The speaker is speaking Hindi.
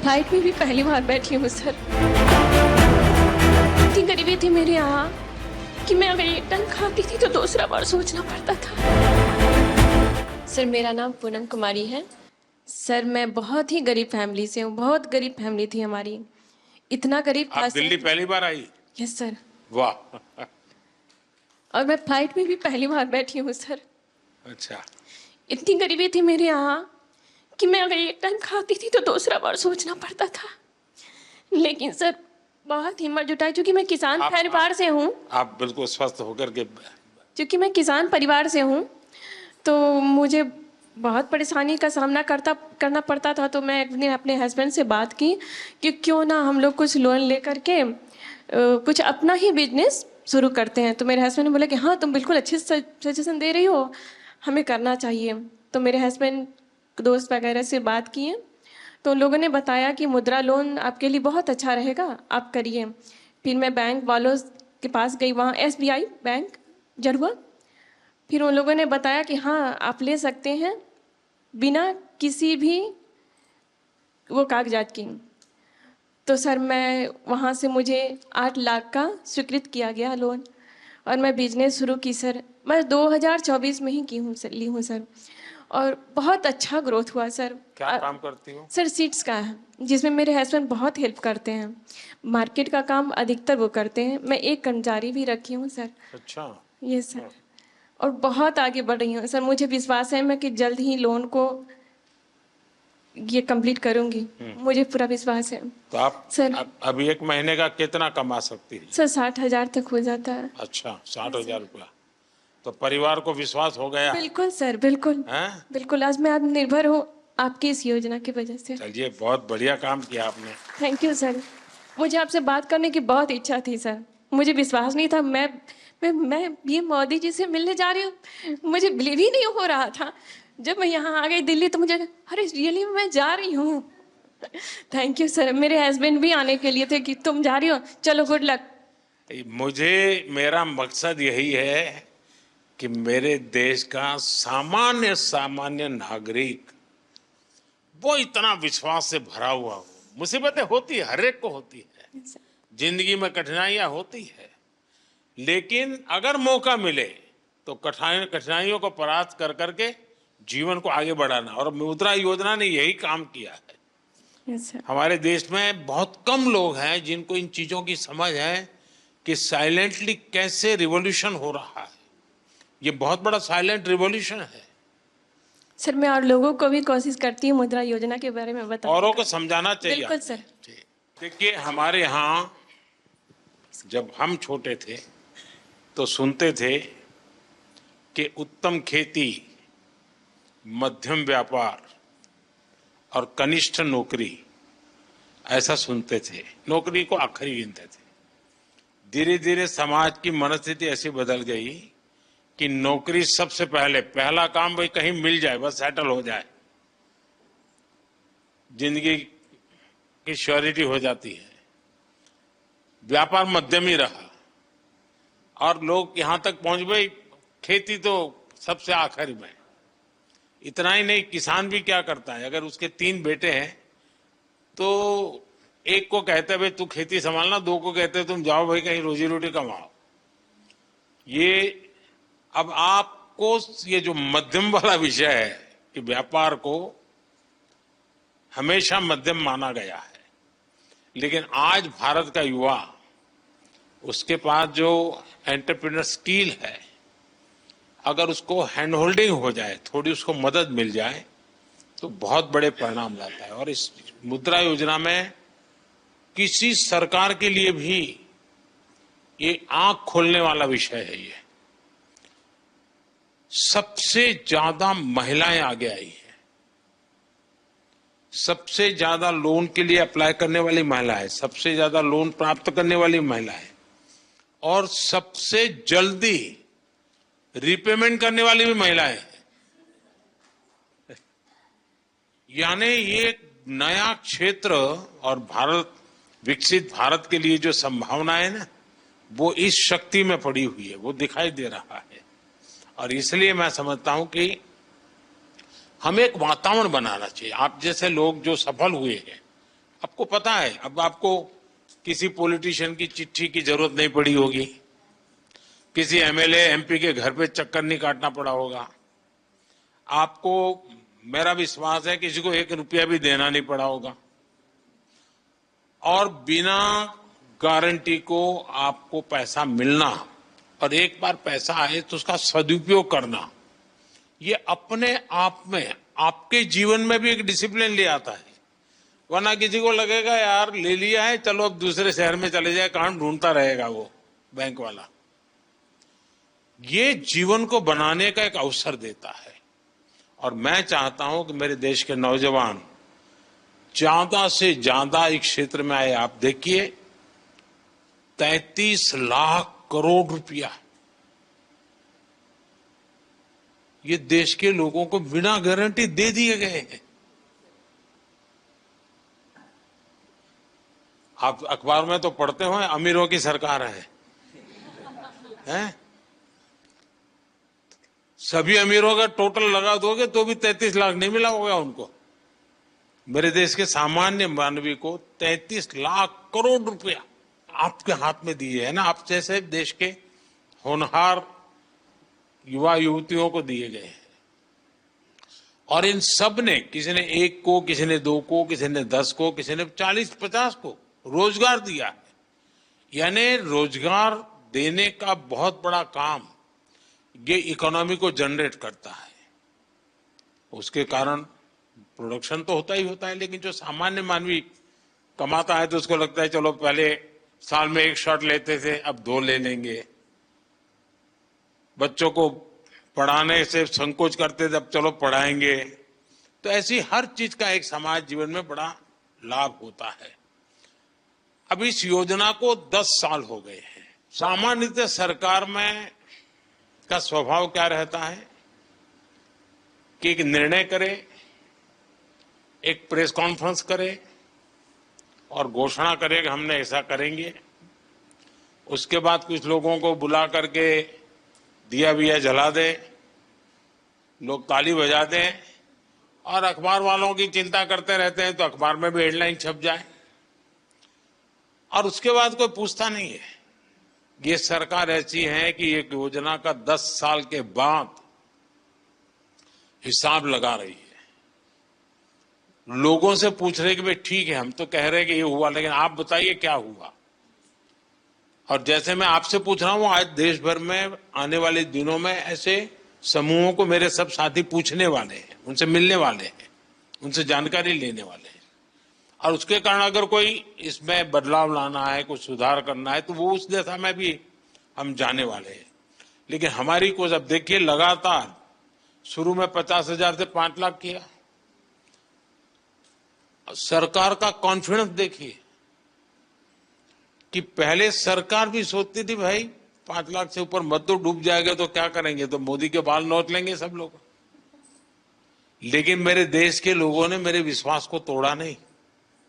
फ्लाइट में भी पहली बार बैठी हूँ सर। इतनी गरीबी थी मेरे यहाँ कि मैं अगर एक टाइम खाती थी तो दूसरा बार सोचना पड़ता था। सर मेरा नाम पूनम कुमारी है। सर मैं बहुत ही गरीब फैमिली से हूँ, बहुत गरीब फैमिली थी हमारी। इतना गरीब था आप दिल्ली सर। पहली बार आई? Yes sir. वाह। और मैं फ्लाइट में भी पहली बार बैठी हूँ सर। अच्छा। इतनी गरीबी थी मेरे यहाँ कि मैं अगर एक टाइम खाती थी तो दूसरा बार सोचना पड़ता था। लेकिन सर बहुत हिम्मत जुटाई, क्योंकि मैं किसान परिवार से हूँ। आप बिल्कुल स्वस्थ होकर के। क्योंकि मैं किसान परिवार से हूँ तो मुझे बहुत परेशानी का सामना करना पड़ता था। तो मैं अपने हस्बैंड से बात की कि क्यों ना हम लोग कुछ लोन लेकर के कुछ अपना ही बिजनेस शुरू करते हैं। तो मेरे हस्बैंड ने बोला कि हाँ तुम बिल्कुल अच्छे सजेशन दे रही हो, हमें करना चाहिए। तो मेरे हस्बैंड दोस्त वगैरह से बात किए तो उन लोगों ने बताया कि मुद्रा लोन आपके लिए बहुत अच्छा रहेगा, आप करिए। फिर मैं बैंक वालों के पास गई, वहाँ SBI बैंक जड़ुआ। फिर उन लोगों ने बताया कि हाँ आप ले सकते हैं बिना किसी भी वो कागजात की। तो सर मैं वहाँ से मुझे 8 लाख का स्वीकृत किया गया लोन और मैं बिजनेस शुरू की सर। मैं 2024 में ही की हूँ सर, ली हूँ सर। और बहुत अच्छा ग्रोथ हुआ सर। क्या काम करती हो? सर सीड्स का है, जिसमें मेरे हस्बैंड बहुत हेल्प करते हैं। मार्केट का काम अधिकतर वो करते हैं, मैं एक कर्मचारी भी रखी हूँ सर। अच्छा। ये सर। और बहुत आगे बढ़ रही हूँ सर। मुझे विश्वास है मैं कि जल्द ही लोन को ये कंप्लीट करूंगी, मुझे पूरा विश्वास है। तो आप सर अभी एक महीने का कितना कमा सकती है? सर 60,000 तक हो जाता है। अच्छा, 60,000 रुपया। तो परिवार को विश्वास हो गया? बिल्कुल सर, बिल्कुल। हैं? बिल्कुल, आज मैं आत्मनिर्भर हूँ आपकी इस योजना की वजह से। चलिए, बहुत बढ़िया काम किया आपने। Thank you sir. मुझे आपसे बात करने की बहुत इच्छा थी सर। मुझे विश्वास नहीं था मैं ये मोदी जी से मिलने जा रही हूँ। मुझे बिलीव ही नहीं हो रहा था। जब मैं यहाँ आ गई दिल्ली तो मुझे अरे रियली मैं जा रही हूँ। Thank you sir. मेरे हस्बैंड भी आने के लिए थे कि तुम जा रही हो, चलो गुड लक। मेरा मकसद यही है कि मेरे देश का सामान्य सामान्य नागरिक वो इतना विश्वास से भरा हुआ हो। मुसीबतें होती है, हर एक को होती है, जिंदगी में कठिनाइयां होती है, लेकिन अगर मौका मिले तो कठिनाइयों को परास्त कर करके जीवन को आगे बढ़ाना। और मुद्रा योजना ने यही काम किया है। हमारे देश में बहुत कम लोग हैं जिनको इन चीजों की समझ है कि साइलेंटली कैसे रिवॉल्यूशन हो रहा है। ये बहुत बड़ा साइलेंट रिवॉल्यूशन है। सर मैं और लोगों को भी कोशिश करती हूँ मुद्रा योजना के बारे में बताने औरों का। को समझाना चाहिए। बिल्कुल सर। देखिए, हमारे यहाँ जब हम छोटे थे तो सुनते थे कि उत्तम खेती, मध्यम व्यापार और कनिष्ठ नौकरी, ऐसा सुनते थे। नौकरी को आखिरी गिनते थे। धीरे धीरे समाज की मनस्थिति ऐसी बदल गई कि नौकरी सबसे पहला काम भाई कहीं मिल जाए, बस सेटल हो जाए, जिंदगी की श्योरिटी हो जाती है। व्यापार मध्यम ही रहा और लोग यहां तक पहुंच गए, खेती तो सबसे आखिर में। इतना ही नहीं, किसान भी क्या करता है, अगर उसके 3 बेटे हैं तो एक को कहते हैं भाई तू खेती संभालना, 2 को कहते हैं तुम जाओ भाई कहीं रोजी रोटी कमाओ। ये अब आपको ये जो मध्यम वाला विषय है कि व्यापार को हमेशा मध्यम माना गया है, लेकिन आज भारत का युवा, उसके पास जो एंटरप्रेन्योर स्किल है, अगर उसको हैंड होल्डिंग हो जाए, थोड़ी उसको मदद मिल जाए तो बहुत बड़े परिणाम लाता है। और इस मुद्रा योजना में किसी सरकार के लिए भी ये आंख खोलने वाला विषय है। ये सबसे ज्यादा महिलाएं आगे आई हैं, सबसे ज्यादा लोन के लिए अप्लाई करने वाली महिलाएं, सबसे ज्यादा लोन प्राप्त करने वाली महिलाएं और सबसे जल्दी रिपेमेंट करने वाली भी महिलाएं। यानी ये एक नया क्षेत्र और विकसित भारत के लिए जो संभावना है ना, वो इस शक्ति में पड़ी हुई है, वो दिखाई दे रहा है। और इसलिए मैं समझता हूं कि हमें एक वातावरण बनाना चाहिए। आप जैसे लोग जो सफल हुए हैं, आपको पता है, अब आपको किसी पॉलिटिशियन की चिट्ठी की जरूरत नहीं पड़ी होगी, किसी एमएलए एमपी के घर पे चक्कर नहीं काटना पड़ा होगा, आपको, मेरा विश्वास है, किसी को 1 रुपया भी देना नहीं पड़ा होगा, और बिना गारंटी को आपको पैसा मिलना, और एक बार पैसा आए तो उसका सदुपयोग करना, ये अपने आप में आपके जीवन में भी एक डिसिप्लिन ले आता है। वरना किसी को लगेगा यार ले लिया है, चलो अब दूसरे शहर में चले जाए, कहां ढूंढता रहेगा वो बैंक वाला। ये जीवन को बनाने का एक अवसर देता है, और मैं चाहता हूं कि मेरे देश के नौजवान ज्यादा से ज्यादा इस क्षेत्र में आए। आप देखिए 33 लाख करोड़ रुपया ये देश के लोगों को बिना गारंटी दे दिए गए हैं। आप अखबार में तो पढ़ते हो अमीरों की सरकार है, हैं? सभी अमीरों का टोटल लगा दोगे तो भी 33 लाख नहीं मिला होगा उनको। मेरे देश के सामान्य मानवी को 33 लाख करोड़ रुपया आपके हाथ में दिए है ना, आप जैसे देश के होनहार युवा युवतियों को दिए गए हैं। और इन सब ने, किसी ने 1 को, किसी ने 2 को, किसी ने 10 को, किसी ने 40-50 को रोजगार दिया है। यानी रोजगार देने का बहुत बड़ा काम ये इकोनॉमी को जनरेट करता है। उसके कारण प्रोडक्शन तो होता ही होता है, लेकिन जो सामान्य मानवी कमाता है तो उसको लगता है चलो पहले साल में 1 शॉट लेते थे, अब 2 ले लेंगे। बच्चों को पढ़ाने से संकोच करते थे, अब चलो पढ़ाएंगे। तो ऐसी हर चीज का एक समाज जीवन में बड़ा लाभ होता है। अब इस योजना को 10 साल हो गए हैं। सामान्यतः सरकार में का स्वभाव क्या रहता है कि एक निर्णय करे, एक प्रेस कॉन्फ्रेंस करे और घोषणा करे कि हमने ऐसा करेंगे। उसके बाद कुछ लोगों को बुला करके दिया विया जला दे, लोग ताली बजा दें, और अखबार वालों की चिंता करते रहते हैं तो अखबार में भी हेडलाइन छप जाए, और उसके बाद कोई पूछता नहीं है। ये सरकार ऐसी है कि एक योजना का 10 साल के बाद हिसाब लगा रही है। लोगों से पूछ रहे कि भाई ठीक है, हम तो कह रहे हैं कि ये हुआ, लेकिन आप बताइए क्या हुआ। और जैसे मैं आपसे पूछ रहा हूं, आज देश भर में आने वाले दिनों में ऐसे समूहों को मेरे सब साथी पूछने वाले हैं, उनसे मिलने वाले हैं, उनसे जानकारी लेने वाले हैं। और उसके कारण अगर कोई इसमें बदलाव लाना है, कुछ सुधार करना है, तो वो उस दिशा में भी हम जाने वाले हैं। लेकिन हमारी कोशिश, अब देखिए लगातार शुरू में 50,000 से 5 लाख किया। सरकार का कॉन्फिडेंस देखिए कि पहले सरकार भी सोचती थी भाई 5 लाख से ऊपर मत, तो डूब जाएगा तो क्या करेंगे, तो मोदी के बाल नोच लेंगे सब लोग। लेकिन मेरे देश के लोगों ने मेरे विश्वास को तोड़ा नहीं।